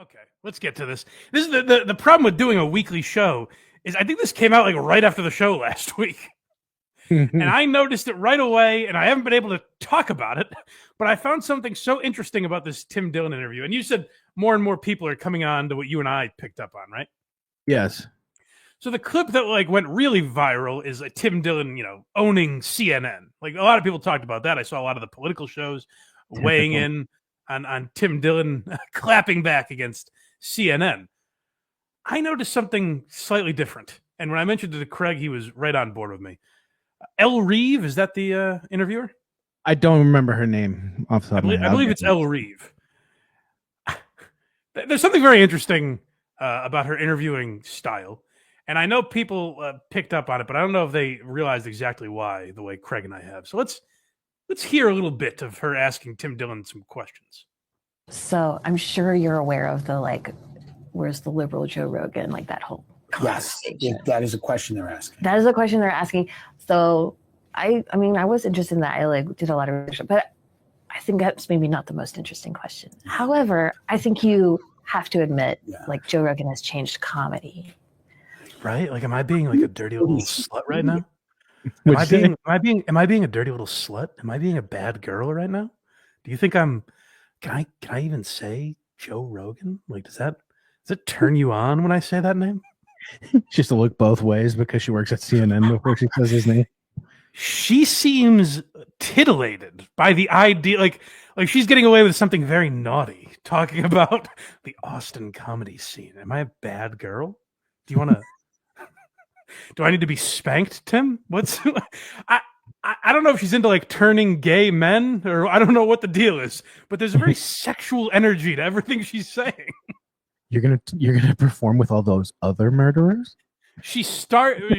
Okay, let's get to this. This is the problem with doing a weekly show is I think this came out like right after the show last week. And I noticed it right away, and I haven't been able to talk about it, but I found something so interesting about this Tim Dillon interview. And you said more and more people are coming on to what you and I picked up on, right? Yes. So the clip that like went really viral is a Tim Dillon, owning CNN. Like a lot of people talked about that. I saw a lot of the political shows weighing in on Tim Dillon clapping back against CNN. I noticed something slightly different. And when I mentioned it to Craig, he was right on board with me. Elle Reeve, is that the interviewer? I don't remember her name off the top of my head. I believe it's Elle Reeve. There's something very interesting about her interviewing style. And I know people picked up on it, but I don't know if they realized exactly why, the way Craig and I have. So let's hear a little bit of her asking Tim Dillon some questions. So I'm sure you're aware of the where's the liberal Joe Rogan, like that whole Yes, that is a question they're asking. That is a question they're asking. So I mean, I was interested in that. I did a lot of research, but I think that's maybe not the most interesting question. However, I think you have to admit, Joe Rogan has changed comedy. Right? Like, am I being like a dirty little slut right now? Am I being a dirty little slut? Am I being a bad girl right now? Do you think I'm? Can I even say Joe Rogan? Like, does it turn you on when I say that name? She has to look both ways because she works at CNN before she says his name. She seems titillated by the idea, like she's getting away with something very naughty, talking about the Austin comedy scene. Am I a bad girl? Do you want to? Do I need to be spanked, Tim? I don't know if she's into like turning gay men, or I don't know what the deal is, but there's a very sexual energy to everything she's saying. You're gonna perform with all those other murderers? She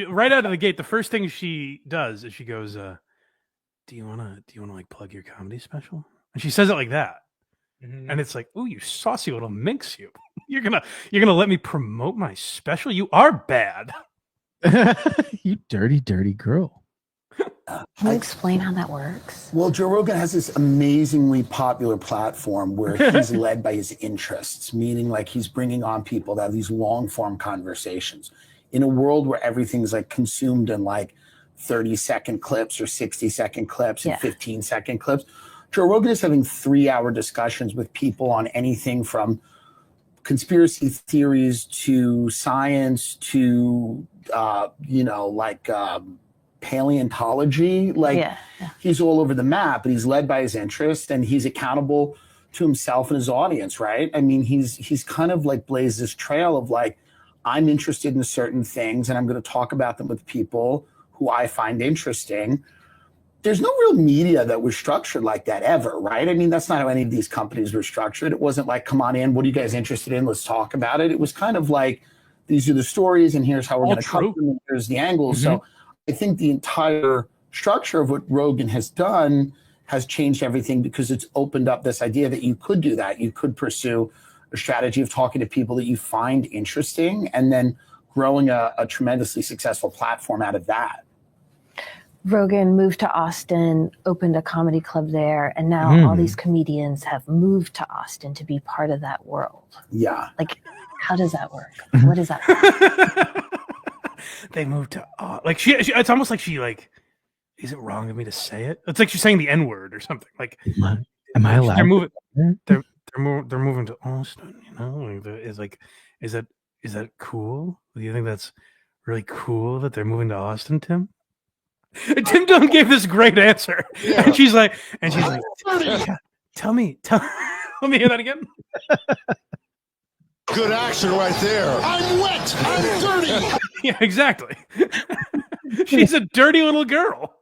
right out of the gate. The first thing she does is she goes, "Do you wanna like plug your comedy special?" And she says it like that, and it's like, "Ooh, you saucy little minx, you! You're gonna let me promote my special? You are bad, you dirty, dirty girl." Can you explain how that works? Well, Joe Rogan has this amazingly popular platform where he's led by his interests, meaning like he's bringing on people that have these long form conversations. In a world where everything's like consumed in like 30-second clips or 60-second clips and 15-second clips, Joe Rogan is having 3-hour discussions with people on anything from conspiracy theories to science to, paleontology. He's all over the map, but he's led by his interests and he's accountable to himself and his audience, right? I mean, he's kind of like blazed this trail of like, I'm interested in certain things and I'm going to talk about them with people who I find interesting. There's no real media that was structured like that ever, right? I mean, that's not how any of these companies were structured. It wasn't like, come on in, what are you guys interested in? Let's talk about it. It was kind of like, these are the stories and here's how we're going to cover them and here's the angles. Mm-hmm. So I think the entire structure of what Rogan has done has changed everything because it's opened up this idea that you could do that. You could pursue a strategy of talking to people that you find interesting and then growing a tremendously successful platform out of that. Rogan moved to Austin, opened a comedy club there, and now all these comedians have moved to Austin to be part of that world. Yeah. Like, how does that work? What is that? They moved to she it's almost like she like, is it wrong of me to say it? It's like she's saying the N-word or something. Like, am I allowed? They're moving to Austin, is that cool? Do you think that's really cool that they're moving to Austin, Tim? And Tim Dillon gave this great answer. Yeah. And she's like, tell me, let me hear that again. Good action right there. I'm wet. I'm dirty. Yeah, exactly. She's a dirty little girl.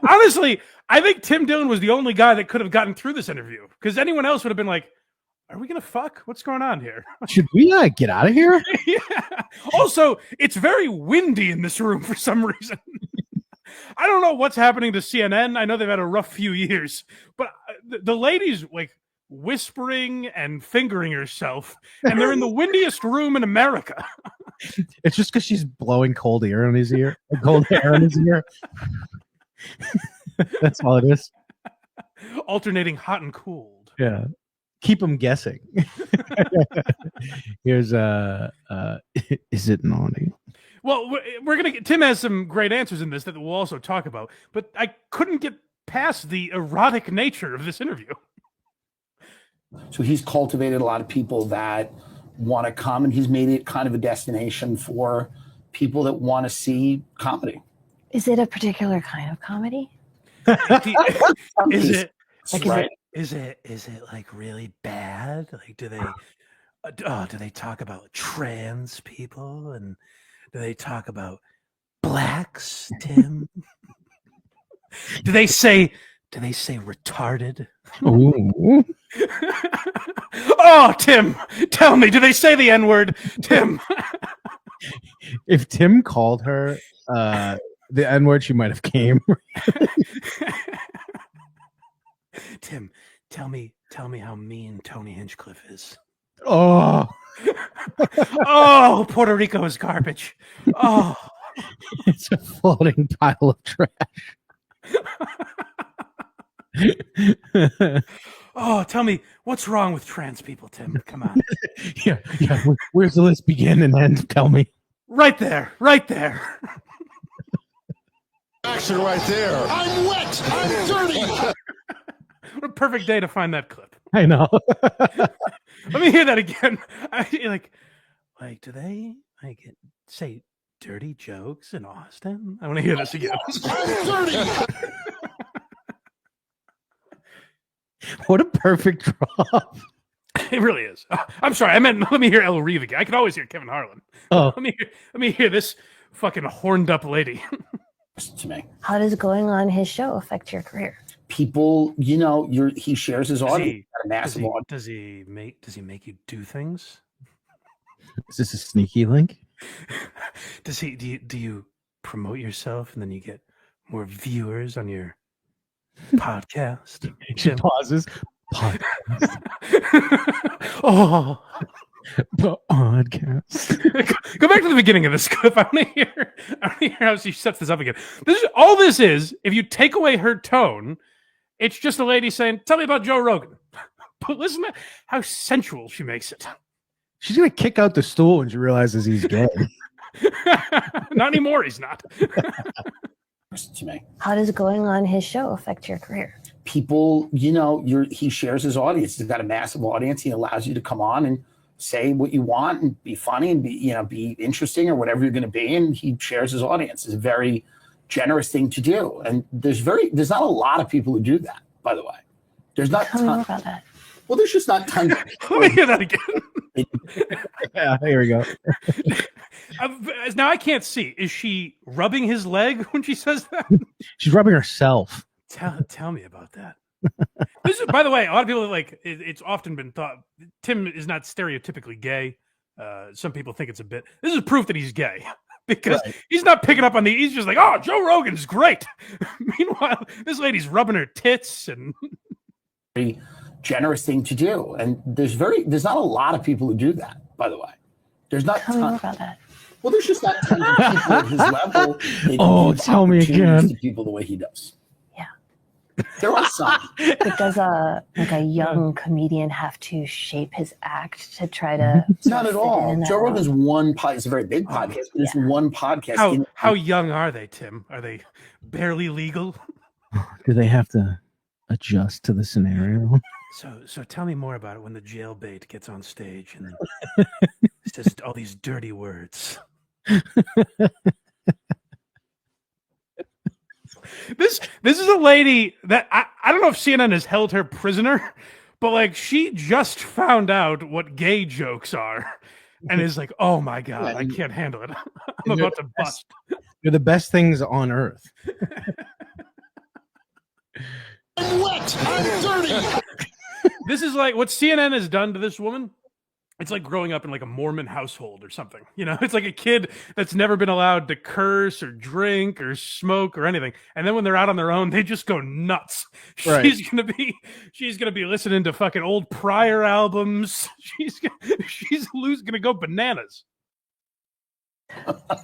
Honestly, I think Tim Dillon was the only guy that could have gotten through this interview because anyone else would have been like, are we going to fuck? What's going on here? Should we get out of here? Yeah. Also, it's very windy in this room for some reason. I don't know what's happening to CNN. I know they've had a rough few years, but the lady's like whispering and fingering herself, and they're in the windiest room in America. It's just because she's blowing cold air in his ear. Cold air in his ear. That's all it is. Alternating hot and cold. Yeah. keep them guessing. Here's is it naughty? Well, we're gonna get, Tim has some great answers in this that we'll also talk about, but I couldn't get past the erotic nature of this interview. So he's cultivated a lot of people that want to come, and he's made it kind of a destination for people that want to see comedy. Is it a particular kind of comedy? Is it Like, right? is it like really bad? Like, do they talk about trans people, and do they talk about blacks, Tim? do they say retarded? Ooh. Oh, Tim, tell me, do they say the N-word, Tim? If Tim called her the N-word, she might have came. Tim, tell me how mean Tony Hinchcliffe is. Oh, Oh, Puerto Rico is garbage. Oh, it's a floating pile of trash. oh, tell me what's wrong with trans people, Tim? Come on. Yeah. Where's the list begin and end? Tell me. Right there. Action right there. I'm wet. I'm dirty. What a perfect day to find that clip. I know. Let me hear that again. Like, do they say dirty jokes in Austin? I want to hear this again. I'm dirty. What a perfect drop. It really is. I'm sorry. I meant let me hear Elle Reeve again. I can always hear Kevin Harlan. Oh, Let me hear this fucking horned up lady. To me, How does going on his show affect your career? people, he shares his audience. Got a massive audience. Does he make you do things? is this a sneaky link? Do you promote yourself and then you get more viewers on your podcast? She pauses. Oh, Podcast. go back to the beginning of this clip. I want to hear how she sets this up again. All this is, if you take away her tone, it's just a lady saying, "Tell me about Joe Rogan." But listen to how sensual she makes it. She's gonna kick out the stool when she realizes he's gay. Not anymore. He's not. To me, How does going on his show affect your career? people, he shares his audience. He's got a massive audience. He allows you to come on and say what you want and be funny and be interesting or whatever you're going to be. And he shares his audience. It's a very generous thing to do. And there's not a lot of people who do that, by the way. There's not Tell me more tons. about that. Well, there's just not tons. Let me hear that again. Yeah, here we go. Now I can't see. Is she rubbing his leg when she says that? She's rubbing herself. Tell me about that. This is, by the way, a lot of people it's often been thought Tim is not stereotypically gay. Some people think it's a bit. This is proof that he's gay because he's not picking up on he's just like, oh, Joe Rogan's great. Meanwhile, this lady's rubbing her tits and Very generous thing to do. And there's not a lot of people who do that, by the way. There's not Tell me more tons. about that. Well, there's just not tons of people at his level. that Oh, give tell me opportunities again. to people the way he does. Yeah. There are some. But does a young comedian have to shape his act to try to Not at fit all. in that Joe role? Rogan's one podcast. It's a very big podcast, but it's one podcast. how young are they, Tim? Are they barely legal? Do they have to adjust to the scenario? So tell me more about it when the jailbait gets on stage and says all these dirty words. This is a lady that I don't know if CNN has held her prisoner, but she just found out what gay jokes are and is like, oh my God, I can't handle it. I'm about to bust. They're the best things on earth. I'm wet. I'm dirty. This is like what CNN has done to this woman. It's like growing up in a Mormon household or something. It's like a kid that's never been allowed to curse or drink or smoke or anything. And then when they're out on their own, they just go nuts. Right. She's gonna be listening to fucking old Pryor albums. She's gonna go bananas.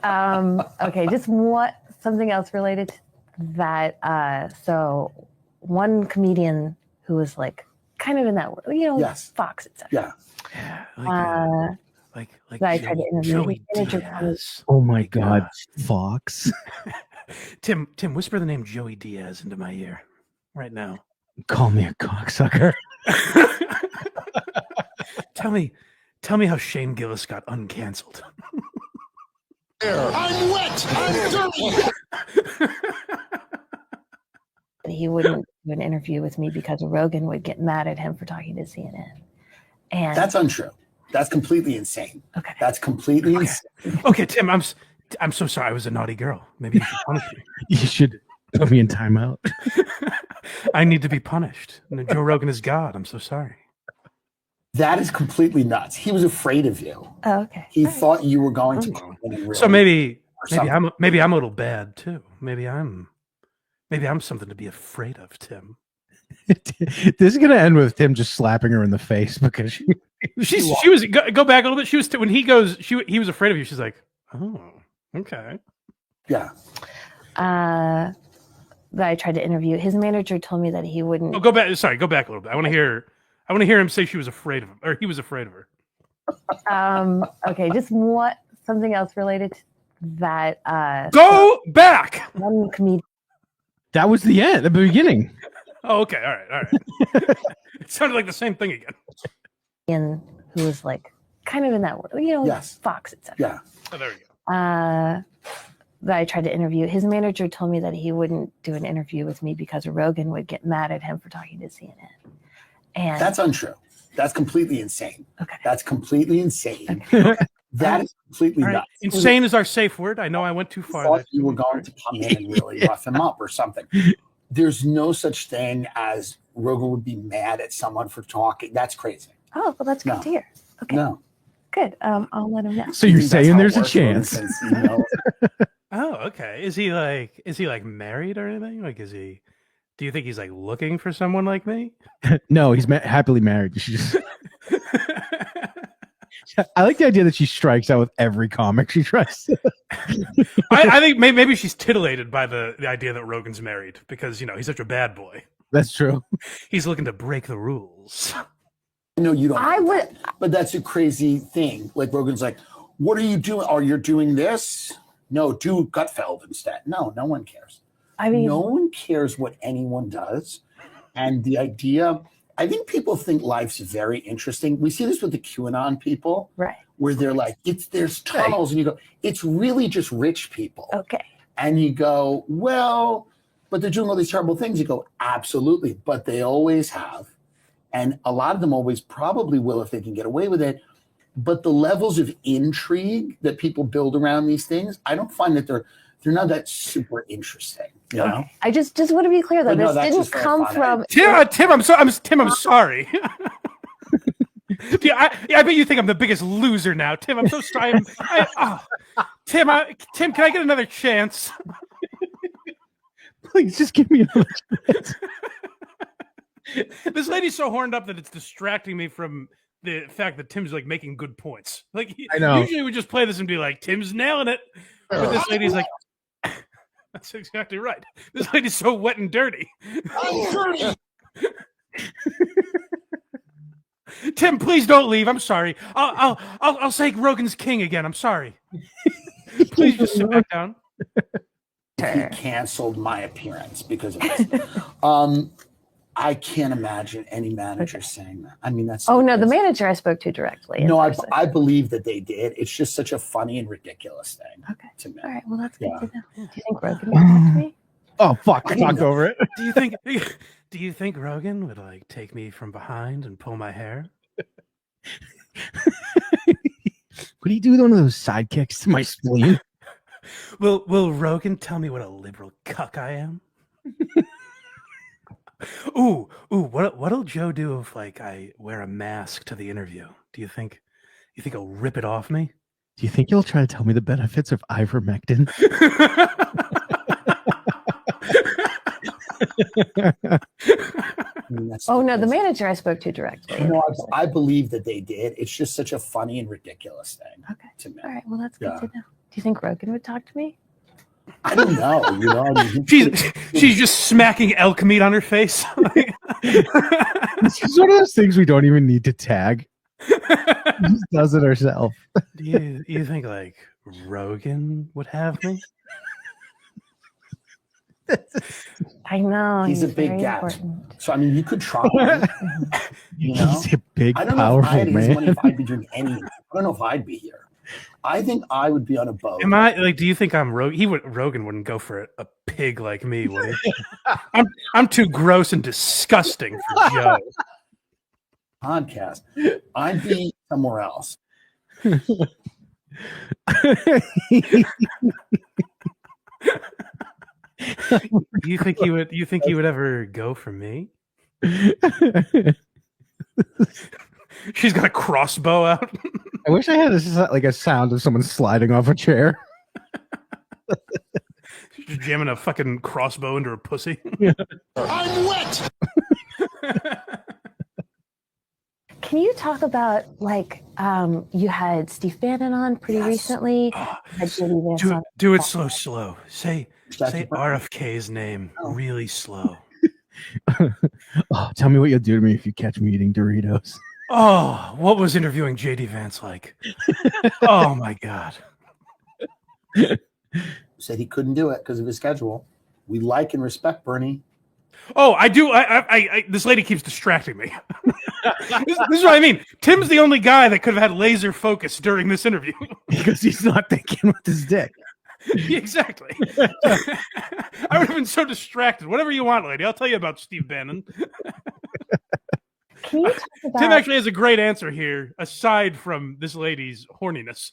Okay, just something else related to that. So one comedian who was kind of in that world, Yes. Fox, etc. Yeah. Yeah, like That I tried to interview. Joey His manager Diaz. Oh my God, Fox. Tim, whisper the name Joey Diaz into my ear right now. Call me a cocksucker. Tell me how Shane Gillis got uncanceled. I'm wet. I'm dirty. He wouldn't do an interview with me because Rogan would get mad at him for talking to CNN. And That's untrue. That's completely insane. okay. That's completely insane. Okay, Tim, I'm so sorry. I was a naughty girl. Maybe you should punish me. You should put me in timeout. I need to be punished. Joe Rogan is God. I'm so sorry. That is completely nuts. He was afraid of you. Oh, okay. He All right. thought you were going to come in and really So maybe something. I'm a little bad too. Maybe I'm something to be afraid of, Tim. This is gonna end with Tim just slapping her in the face because she was go back a little bit. She was when he goes. He was afraid of you. She's like, oh, okay. Yeah. That I tried to interview. His manager told me that he wouldn't. Oh, go back. Sorry, go back a little bit. I want to hear him say she was afraid of him, or he was afraid of her. Okay, just something else related to that. Go back. One comedian. that was the end, the beginning. Oh, okay. All right. It sounded like the same thing again. Who was like kind of in that world, Yes. Fox, etc. Yeah. Oh, there we go. That I tried to interview. His manager told me that he wouldn't do an interview with me because Rogan would get mad at him for talking to CNN. And That's untrue. That's completely insane. okay. That's completely insane. Okay. That is completely All right. nuts. Insane is our safe word. I know I went too far. Thought you were going to come in and really rough him up or something. There's no such thing as Rogan would be mad at someone for talking. That's crazy. Oh, well, that's good No. to hear. Okay, No. good. I'll let him know. So you're I think that's saying how it there's a works, Rogan, chance? since, you know, Oh, okay. Is he like married or anything? Like, do you think he's like looking for someone like me? No, he's happily married. She just, I like the idea that she strikes out with every comic she tries to. I think maybe she's titillated by the idea that Rogan's married because he's such a bad boy. That's true. He's looking to break the rules. no, you don't. I know would. that. But that's a crazy thing. Like Rogan's like, what are you doing? Are you doing this? No, do Gutfeld instead. No one cares. I mean, No one cares what anyone does. And the idea, I think people think life's very interesting. We see this with the QAnon people, right. where they're like, there's tunnels, and you go, it's really just rich people. Okay. And you go, well, but they're doing all these terrible things. You go, absolutely. But they always have. And a lot of them always probably will if they can get away with it. But the levels of intrigue that people build around these things, I don't find that they're not that super interesting. You know? Okay. I just want to be clear though. But no, This that's didn't just very come fun. from Tim, I'm sorry. Yeah, I bet you think I'm the biggest loser now, Tim. I'm so sorry. Tim, can I get another chance? Please just give me another chance. This lady's so horned up that it's distracting me from the fact that Tim's like making good points. Like I know. Usually we just play this and be like, Tim's nailing it. But this lady's like, that's exactly right. This lady's so wet and dirty. I'm dirty. Tim, please don't leave. I'm sorry. I'll say Rogan's king again. I'm sorry. Please just sit back down. He canceled my appearance because of this. I can't imagine any manager saying that. I mean, that's. Oh no, the manager I spoke to directly. in No, person. I believe that they did. It's just such a funny and ridiculous thing. Okay. To me. All right. Well, that's good Yeah. to know. Do you think Rogan would talk to me? Oh fuck! Talk over it. Do you think Rogan would like take me from behind and pull my hair? What do you do with one of those sidekicks to my spleen? Will Rogan tell me what a liberal cuck I am? Ooh, what'll Joe do if like I wear a mask to the interview? Do you think he'll rip it off me? Do you think you'll try to tell me the benefits of ivermectin? I mean, that's Oh no, the manager I spoke to directly. in No, person. I believe that they did. It's just such a funny and ridiculous thing Okay. to me. All right. Well, that's good Yeah. to know. Do you think Rogan would talk to me? I don't know. You know, I mean, she's just smacking elk meat on her face. This is one of those things we don't even need to tag. She just does it herself. Do you think like Rogan would have me? I know he's a big very guy. important. So I mean, you could try. You know, He's a big, I don't know if I powerful had his money man. if I'd be doing anything. I don't know if I'd be here. I think I would be on a boat. Am I like? Do you think I'm Rogan? Rogan wouldn't go for a pig like me, would he? I'm too gross and disgusting for Joe. Podcast. I'd be somewhere else. You think he would? You think he would ever go for me? She's got a crossbow out. I wish I had a sound of someone sliding off a chair. She's just jamming a fucking crossbow into her pussy. I'm wet. Can you talk about like you had Steve Bannon on pretty recently? You had JD Vance on. Do it slow. Say RFK's name really slow. Oh, tell me what you'll do to me if you catch me eating Doritos. Oh, what was interviewing JD Vance like? Oh my god. Said he couldn't do it because of his schedule. We like and respect Bernie. Oh, I do. I this lady keeps distracting me. This is what I mean. Tim's the only guy that could have had laser focus during this interview. Because he's not thinking with his dick. Exactly. I would have been so distracted. Whatever you want, lady. I'll tell you about Steve Bannon. Can you talk about Tim actually has a great answer here, aside from this lady's horniness.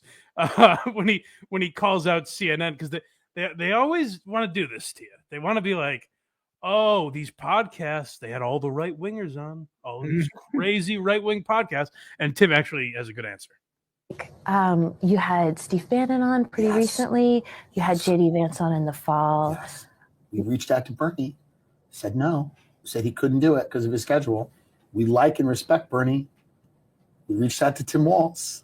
When he calls out CNN, because they always want to do this to you. They want to be like, oh, these podcasts, they had all the right wingers on, all these crazy right wing podcasts. And Tim actually has a good answer. you had Steve Bannon on pretty recently. You had JD Vance on in the fall. Yes. We reached out to Bernie, said no, said he couldn't do it because of his schedule. We like and respect Bernie. We reached out to Tim Walz.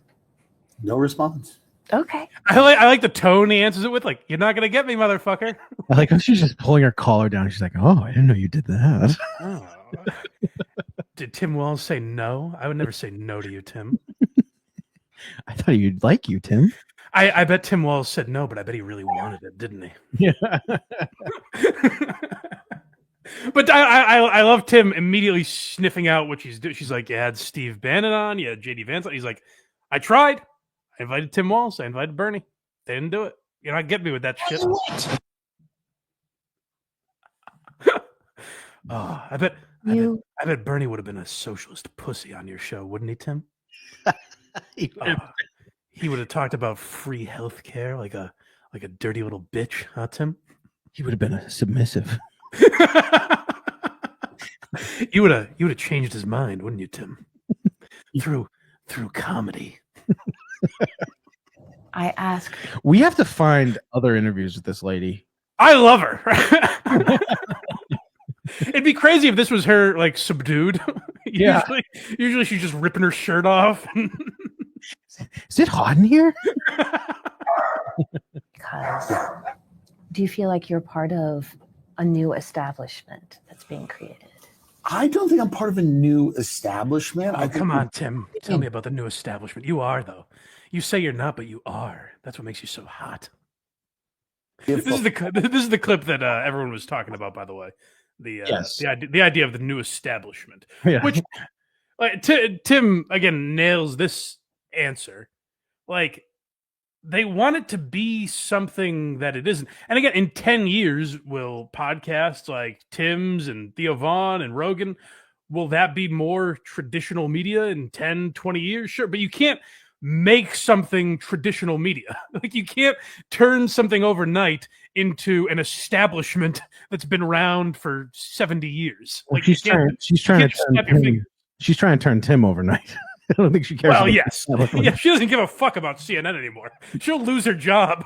No response. Okay. I like the tone he answers it with, like, you're not going to get me, motherfucker. I like how she's just pulling her collar down. She's like, oh, I didn't know you did that. Oh. Did Tim Walz say no? I would never say no to you, Tim. I thought you'd like you, Tim. I bet Tim Walz said no, but I bet he really wanted it, didn't he? Yeah. But I love Tim immediately sniffing out what she's doing. She's like, you had Steve Bannon on, you had JD Vance on. He's like, I tried. I invited Tim Walz. I invited Bernie. They didn't do it. You're not getting me with that shit. Oh, I bet Bernie would have been a socialist pussy on your show, wouldn't he, Tim? He would have talked about free health care like a dirty little bitch, huh, Tim? He would have been a submissive. You would have changed his mind, wouldn't you, Tim? Through comedy. I asked. We have to find other interviews with this lady. I love her. It'd be crazy if this was her, like, subdued. Yeah. Usually she's just ripping her shirt off. Is it hot in here? Because do you feel like you're part of a new establishment that's being created? I don't think I'm part of a new establishment. Oh, come on, Tim. Tell me about the new establishment. You are, though. You say you're not, but you are. That's what makes you so hot. This is the clip that everyone was talking about, by the way. The idea of the new establishment, Yeah. which Tim again nails this answer. Like, they want it to be something that it isn't. And again, in 10 years, will podcasts like Tim's and Theo Vaughn and Rogan, will that be more traditional media in 10, 20 years? Sure, but you can't make something traditional media. Like, you can't turn something overnight into an establishment that's been around for 70 years. Well, Like, she's trying to turn Tim overnight. I don't think she cares. Well, about yes. Yeah, she doesn't give a fuck about CNN anymore. She'll lose her job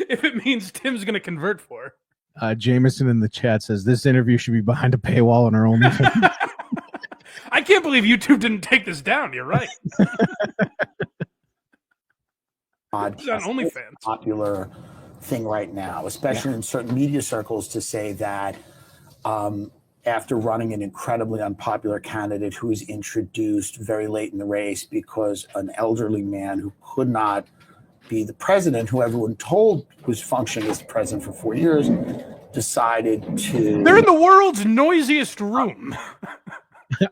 if it means Tim's going to convert for her. Jameson in the chat says this interview should be behind a paywall on her OnlyFans. I can't believe YouTube didn't take this down. You're right. It's on OnlyFans. Popular thing right now, especially in certain media circles, to say that after running an incredibly unpopular candidate who was introduced very late in the race because an elderly man who could not be the president, who everyone told was functioning as the president for 4 years, decided to... They're in the world's noisiest room.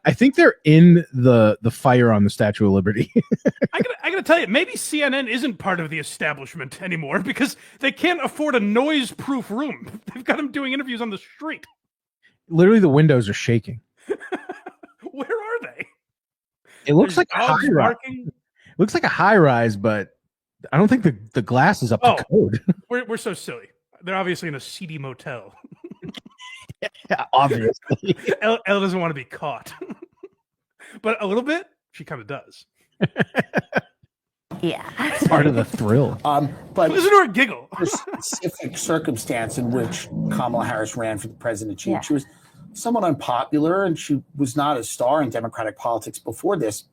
I think they're in the fire on the Statue of Liberty. I gotta tell you, maybe CNN isn't part of the establishment anymore because they can't afford a noise-proof room. They've got them doing interviews on the street. Literally, the windows are shaking. Where are they? It looks There's like a dogs high rise. barking. Looks like a high rise, but I don't think the glass is up to code. We're so silly. They're obviously in a seedy motel. Yeah, obviously. Elle doesn't want to be caught. But a little bit, she kind of does. Yeah. It's part of the thrill. But listen to her giggle. the specific circumstance in which Kamala Harris ran for the presidency, Yeah. she was somewhat unpopular, and she was not a star in Democratic politics before this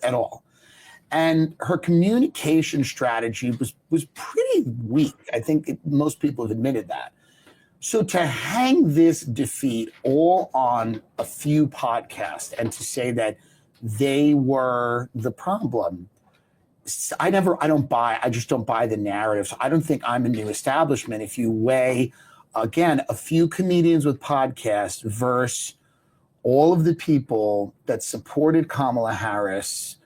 at all. And her communication strategy was pretty weak. I think most people have admitted that. So to hang this defeat all on a few podcasts and to say that they were the problem, I just don't buy the narrative. So I don't think I'm a new establishment. If you weigh, again, a few comedians with podcasts versus all of the people that supported Kamala Harris,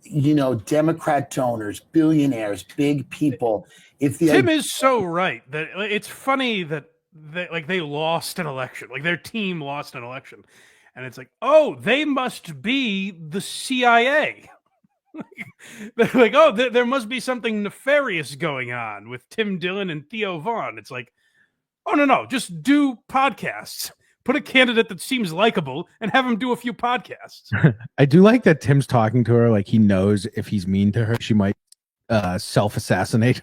you know, Democrat donors, billionaires, big people. Tim is so right that it's funny that they lost an election, like their team lost an election, and it's like, oh, they must be the CIA. They're like, oh, there must be something nefarious going on with Tim Dillon and Theo Vaughn. It's like, oh no, just do podcasts. Put a candidate that seems likable and have him do a few podcasts. I do like that Tim's talking to her like he knows if he's mean to her, she might self-assassinate.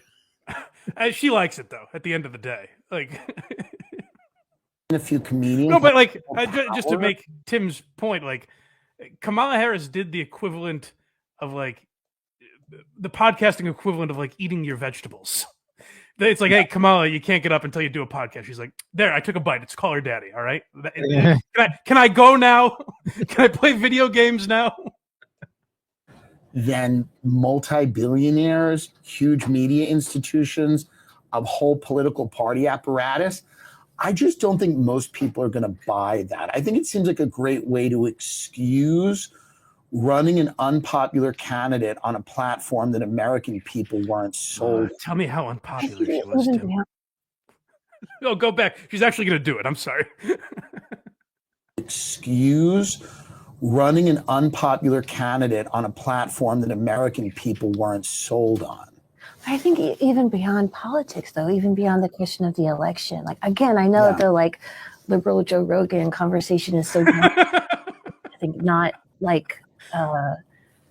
She likes it, though, at the end of the day. Like, a few comedians. No, but like, just to make Tim's point, like, Kamala Harris did the equivalent of like the podcasting equivalent of like eating your vegetables. It's like, hey, Kamala, you can't get up until you do a podcast. She's like, there, I took a bite. It's Call Her Daddy. All right. Can I go now? Can I play video games now? Then multi-billionaires, huge media institutions, a whole political party apparatus. I just don't think most people are going to buy that. I think it seems like a great way to excuse running an unpopular candidate on a platform that American people weren't sold. Tell me how unpopular she was, Tim. Oh, go back. She's actually going to do it. I'm sorry. Excuse running an unpopular candidate on a platform that American people weren't sold on. I think even beyond politics, though, even beyond the question of the election, like, again, I know the like liberal Joe Rogan conversation is so, I think, not like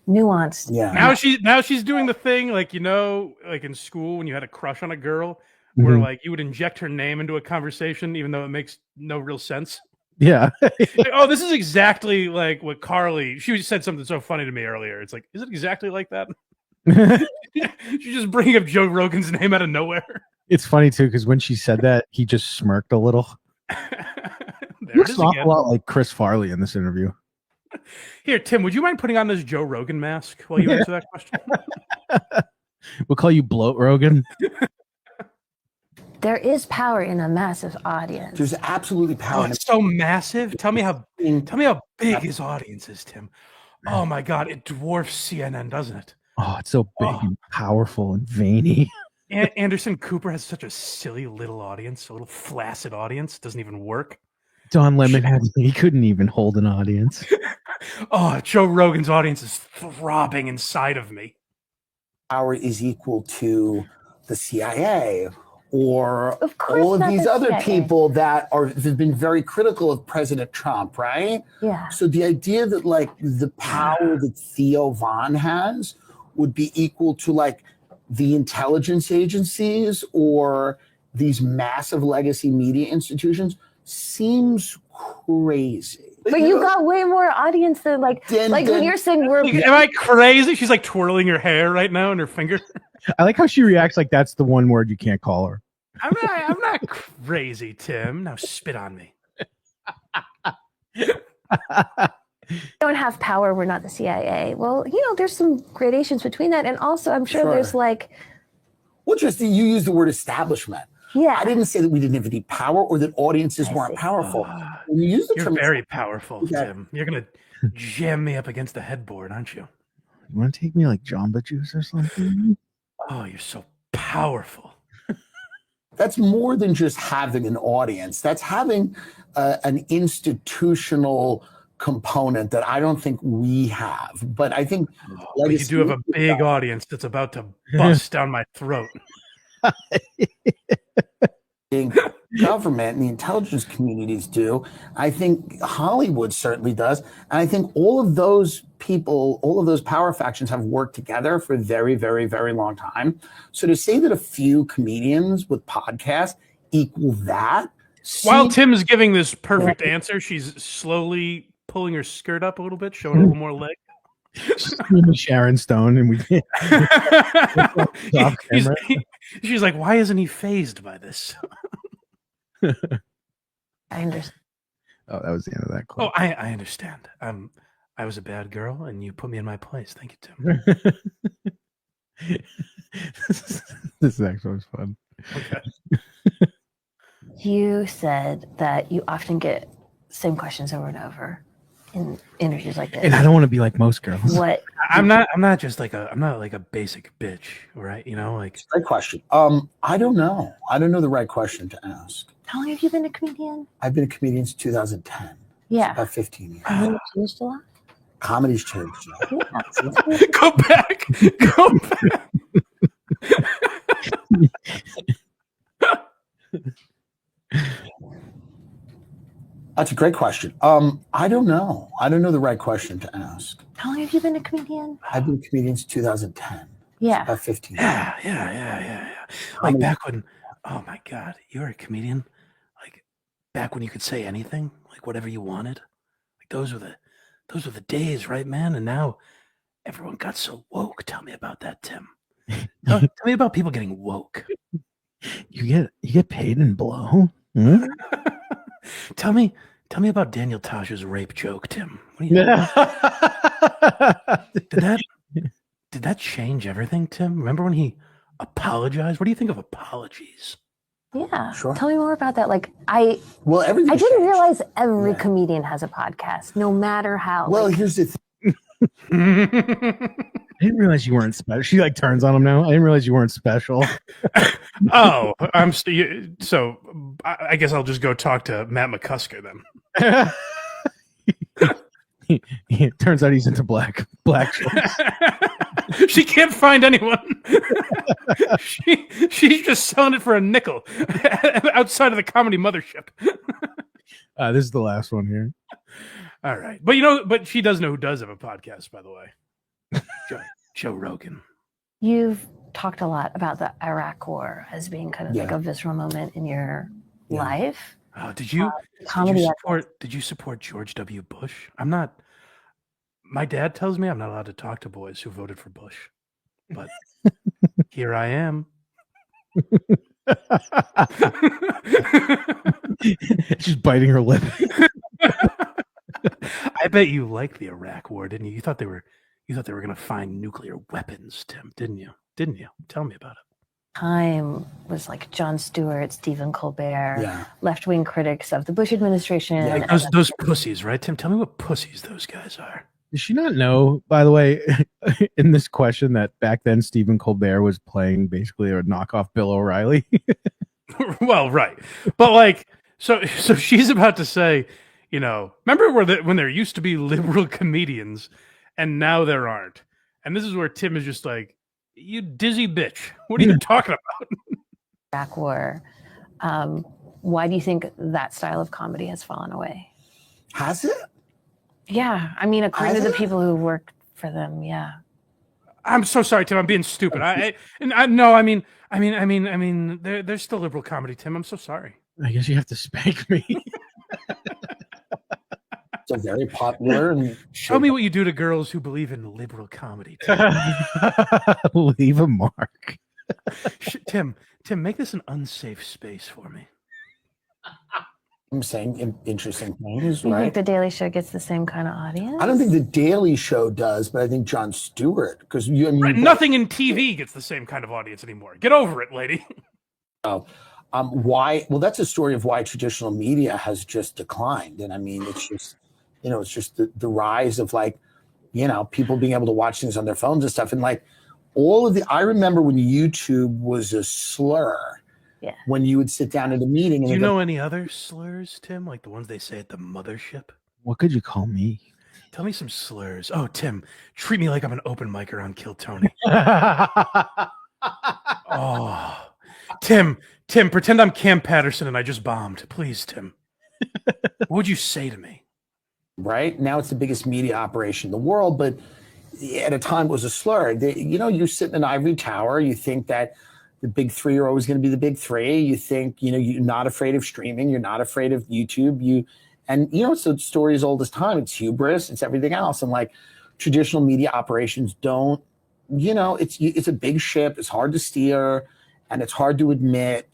nuanced. Yeah. Now she's doing the thing, like, you know, like in school when you had a crush on a girl, where like you would inject her name into a conversation, even though it makes no real sense. Yeah. Like, oh, this is exactly like what Carly. She said something so funny to me earlier. It's like, is it exactly like that? She's just bringing up Joe Rogan's name out of nowhere. It's funny too because when she said that, he just smirked a little. Looks an awful lot like Chris Farley in this interview. Here, Tim, would you mind putting on this Joe Rogan mask while you answer that question? We'll call you Bloat Rogan. There is power in a massive audience. There's absolutely power. Oh, it's so massive. Tell me how big his audience is, Tim. Oh my God, it dwarfs CNN, doesn't it? Oh, it's so big and powerful and veiny. Anderson Cooper has such a silly little audience, a little flaccid audience. Doesn't even work. Don Lemon he couldn't even hold an audience. Oh, Joe Rogan's audience is throbbing inside of me. Power is equal to the CIA or Of course all of not these the other CIA. people that have been very critical of President Trump, right? Yeah. So the idea that like the power that Theo Vaughn has would be equal to like the intelligence agencies or these massive legacy media institutions seems crazy. But you got way more audience than when you're saying we're. Am I crazy? She's like twirling her hair right now in her finger. I like how she reacts like that's the one word you can't call her. I'm not crazy, Tim. Now spit on me. Don't have power. We're not the CIA. Well, there's some gradations between that, and also I'm sure there's like. Well, just you use the word establishment. Yeah. I didn't say that we didn't have any power or that audiences weren't powerful. When you use the You're term very powerful, Tim. You're gonna jam me up against the headboard, aren't you? You want to take me like Jamba Juice or something? Oh, you're so powerful. That's more than just having an audience. That's having an institutional component that I don't think we have. But I think but you do have a big audience that's about to bust down my throat. Government and the intelligence communities do. I think Hollywood certainly does. And I think all of those people, all of those power factions have worked together for a very, very, very long time. So to say that a few comedians with podcasts equal that. While Tim is giving this perfect answer, she's slowly pulling her skirt up a little bit, showing a little more leg. Sharon Stone, and we she's like, why isn't he phased by this? I understand. Oh, that was the end of that clip. Oh, I understand. I was a bad girl, and you put me in my place. Thank you, Tim. This actually was fun. Okay. You said that you often get same questions over and over in interviews like this. And I don't want to be like most girls. What? I'm not like a basic bitch, right? Great question. I don't know. I don't know the right question to ask. How long have you been a comedian? I've been a comedian since 2010. Yeah. About 15 years. Has it changed a lot? Comedy's changed. Yeah. Go back. Go back. That's a great question. I don't know. I don't know the right question to ask. How long have you been a comedian? I've been a comedian since 2010. Yeah. About 15 years. Yeah. Like back when, oh my God, you were a comedian. Like back when you could say anything, like whatever you wanted. Like those were the days, right, man? And now everyone got so woke. Tell me about that, Tim. Tell me about people getting woke. You get paid in blow? Hmm? Tell me about Daniel Tosh's rape joke, Tim. What do you did that change everything, Tim? Remember when he apologized? What do you think of apologies? Yeah. Sure. Tell me more about that. Everything. I didn't realize every comedian has a podcast, no matter how. Well, here's the thing. I didn't realize you weren't special. She turns on him now. I didn't realize you weren't special. Oh, so I guess I'll just go talk to Matt McCusker then. It turns out he's into black shorts. She can't find anyone. She's just selling it for a nickel outside of the comedy mothership. This is the last one here. All right, but she does know who does have a podcast, by the way. Joe Rogan. You've talked a lot about the Iraq War as being kind of like a visceral moment in your life. Did you support George W. Bush? I'm not. My dad tells me I'm not allowed to talk to boys who voted for Bush, but here I am. She's biting her lip. I bet you liked the Iraq War, didn't you? You thought they were going to find nuclear weapons, Tim, didn't you? Tell me about it. Time was like Jon Stewart, Stephen Colbert, left-wing critics of the Bush administration. Yeah, those pussies, right, Tim? Tell me what pussies those guys are. Does she not know, by the way, in this question that back then Stephen Colbert was playing basically a knockoff Bill O'Reilly? Well, right. But so she's about to say, remember when there used to be liberal comedians and now there aren't. And this is where Tim is just like, you dizzy bitch. What are you talking about? Iraq War. Why do you think that style of comedy has fallen away? Has it? Yeah. I mean, according to the people who worked for them, yeah. I'm so sorry, Tim. I'm being stupid. There's still liberal comedy, Tim. I'm so sorry. I guess you have to spank me. So very popular. And Show me what you do to girls who believe in liberal comedy. Tim, Leave a mark. Tim, make this an unsafe space for me. I'm saying interesting things, You right? think The Daily Show gets the same kind of audience? I don't think The Daily Show does, but I think Jon Stewart, because you, I mean, Nothing in TV gets the same kind of audience anymore. Get over it, lady. Why? Well, that's a story of why traditional media has just declined, and I mean, it's just, it's just the rise of like, people being able to watch things on their phones and stuff, and like all of the. I remember when YouTube was a slur. Yeah. When you would sit down at a meeting, and Do you know any other slurs, Tim? Like the ones they say at the mothership? What could you call me? Tell me some slurs. Oh, Tim, treat me like I'm an open micer on Kill Tony. Oh, Tim, pretend I'm Cam Patterson and I just bombed. Please, Tim. What would you say to me? Right now, it's the biggest media operation in the world, but at a time it was a slur. You sit in an ivory tower. You think that the big three are always going to be the big three. You think, you're not afraid of streaming. You're not afraid of YouTube. It's the story as old as time. It's hubris. It's everything else. And like traditional media operations don't, it's a big ship. It's hard to steer and it's hard to admit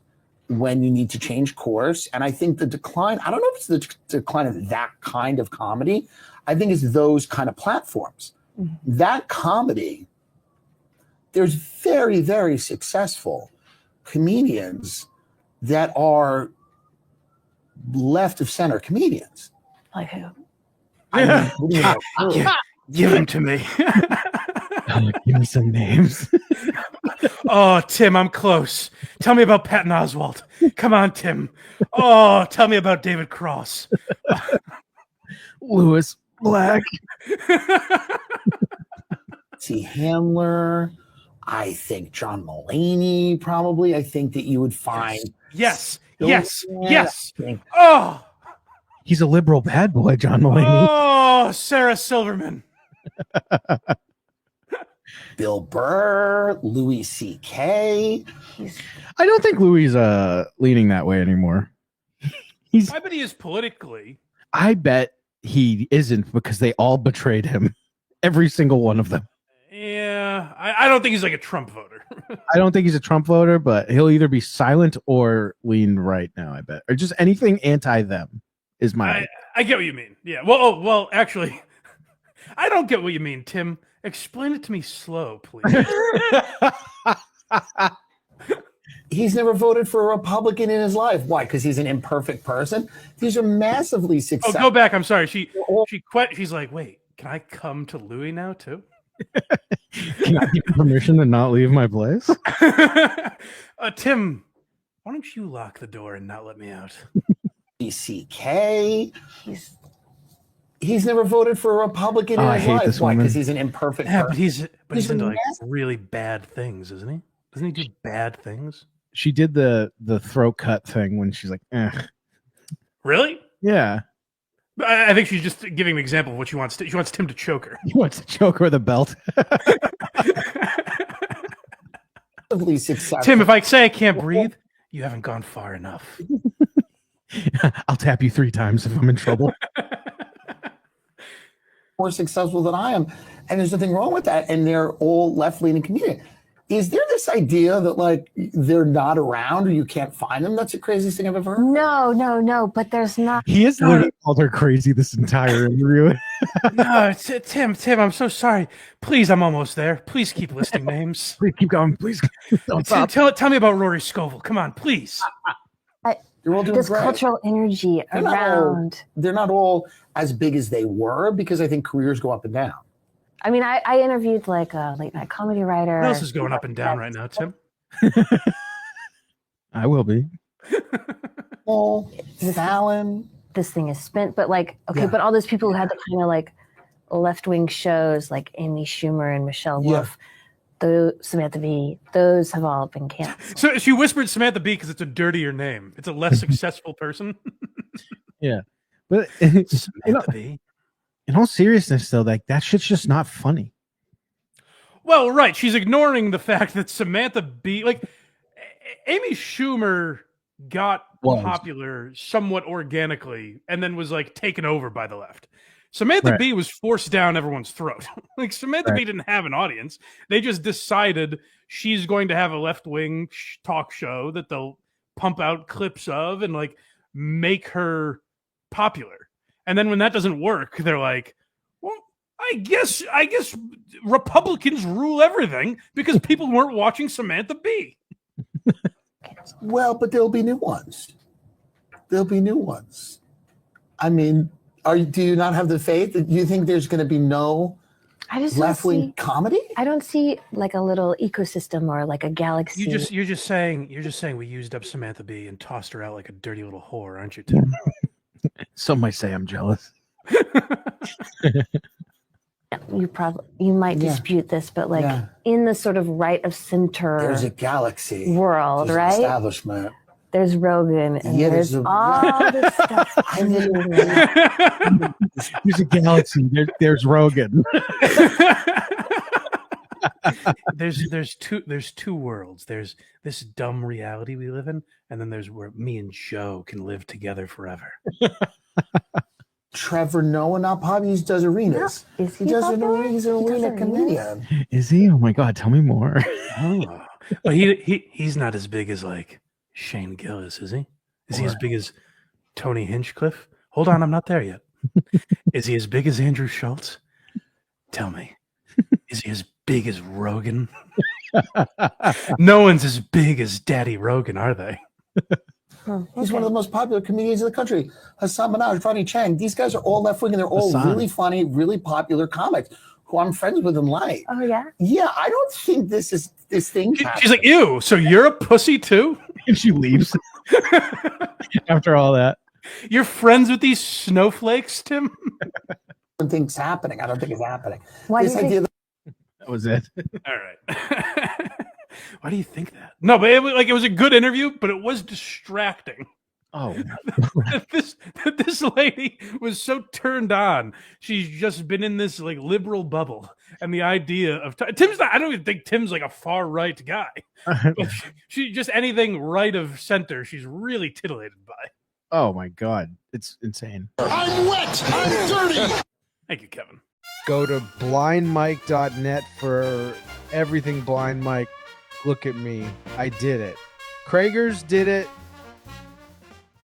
when you need to change course. And I think the decline, I don't know if it's the decline of that kind of comedy. I think it's those kind of platforms. Mm-hmm. That comedy, there's very, very successful comedians that are left of center comedians. Like who? Give them to me. Give me some names. Oh, Tim, I'm close. Tell me about Patton Oswalt. Come on, Tim. Oh, tell me about David Cross. Lewis Black. T. Handler. I think John Mulaney, probably. I think that you would find. Yes. Oh, he's a liberal bad boy, John Mulaney. Oh, Sarah Silverman. Bill Burr, Louis C.K. I don't think Louis is leaning that way anymore. I bet he is politically. I bet he isn't because they all betrayed him. Every single one of them. Yeah, I don't think he's like a Trump voter. I don't think he's a Trump voter, but he'll either be silent or lean right now, I bet. Or just anything anti-them is my... I get what you mean. Yeah, well, actually, I don't get what you mean, Tim. Explain it to me slow, please. He's never voted for a Republican in his life. Why? Because he's an imperfect person? These are massively successful. Oh, go back. I'm sorry. She's like, wait, can I come to Louis now, too? Can I give permission to not leave my place? Tim, why don't you lock the door and not let me out? CK. He's never voted for a Republican in his life. Why? Because he's an imperfect person. But he's into like really bad things, isn't he? Doesn't he do bad things? She did the throat cut thing when she's like, eh. Really? Yeah. I think she's just giving an example of what she wants. She wants Tim to choke her. He wants to choke her with a belt. Tim, if I say I can't breathe, you haven't gone far enough. I'll tap you 3 times if I'm in trouble. More successful than I am, and there's nothing wrong with that. And they're all left-leaning comedians. Is there this idea that like they're not around or you can't find them? That's the craziest thing I've ever heard. No, but there's not. He has literally called her crazy this entire interview. No, Tim, I'm so sorry. Please, I'm almost there. Please keep listing names. Please keep going. Please. Tell me about Rory Scovel. Come on, please. This cultural energy around. They're not all as big as they were because I think careers go up and down. I mean, I interviewed like a late night comedy writer. What else is going up and down right now, Tim? I will be. Oh, Fallon. This thing is spent, but like, okay, but all those people who had the kind of like left-wing shows like Amy Schumer and Michelle Wolf, Samantha Bee, those have all been canceled. So she whispered Samantha Bee because it's a dirtier name. It's a less successful person. Yeah. But Samantha Bee. In all seriousness, though, like that shit's just not funny. Well, right. She's ignoring the fact that Samantha Bee, like Amy Schumer got Was. popular somewhat organically and then was like taken over by the left. Samantha Bee was forced down everyone's throat. Like Samantha Bee didn't have an audience. They just decided she's going to have a left-wing talk show that they'll pump out clips of and like make her popular. And then when that doesn't work, they're like, well, I guess Republicans rule everything because people weren't watching Samantha Bee. Well, but there'll be new ones. There'll be new ones. I mean, do you not have the faith? Do you think there's going to be no left-wing comedy? I don't see like a little ecosystem or like a galaxy. You're just saying we used up Samantha Bee and tossed her out like a dirty little whore, aren't you, Tim? Some might say I'm jealous. You might dispute this, but like in the sort of right of center, there's a galaxy world, there's right? Establishment. There's Rogan, and there's all this stuff. There's a galaxy. There's Rogan. there's two worlds. There's this dumb reality we live in, and then there's where me and Joe can live together forever. Trevor Noah not popular. He does arenas. No. Is he does popular? He's an arena comedian. Is he? Oh my God! Tell me more. Oh, but he's not as big as like Shane Gillis, is he? Is he as big as Tony Hinchcliffe? Hold on, I'm not there yet. Is he as big as Andrew Schultz? Tell me. Is he as big as Rogan? No one's as big as Daddy Rogan, are they? He's one of the most popular comedians in the country. Hassan Minaj, Ronnie Chang. These guys are all left-wing, and they're all really funny, really popular comics who I'm friends with and like. Oh, yeah? Yeah, I don't think this thing. She's like, ew, so you're a pussy too? And she leaves. After all that. You're friends with these snowflakes, Tim? I don't think it's happening. I don't think it's happening. Why this idea that was it. All right. Why do you think that? No, but it was a good interview, but it was distracting. Oh, this lady was so turned on. She's just been in this like liberal bubble, and the idea of Tim's not. I don't even think Tim's like a far right guy. She just anything right of center. She's really titillated by. Oh my God, it's insane. I'm wet. I'm dirty. Thank you, Kevin. Go to blindmike.net for everything Blind Mike. Look at me. I did it. Kragers did it.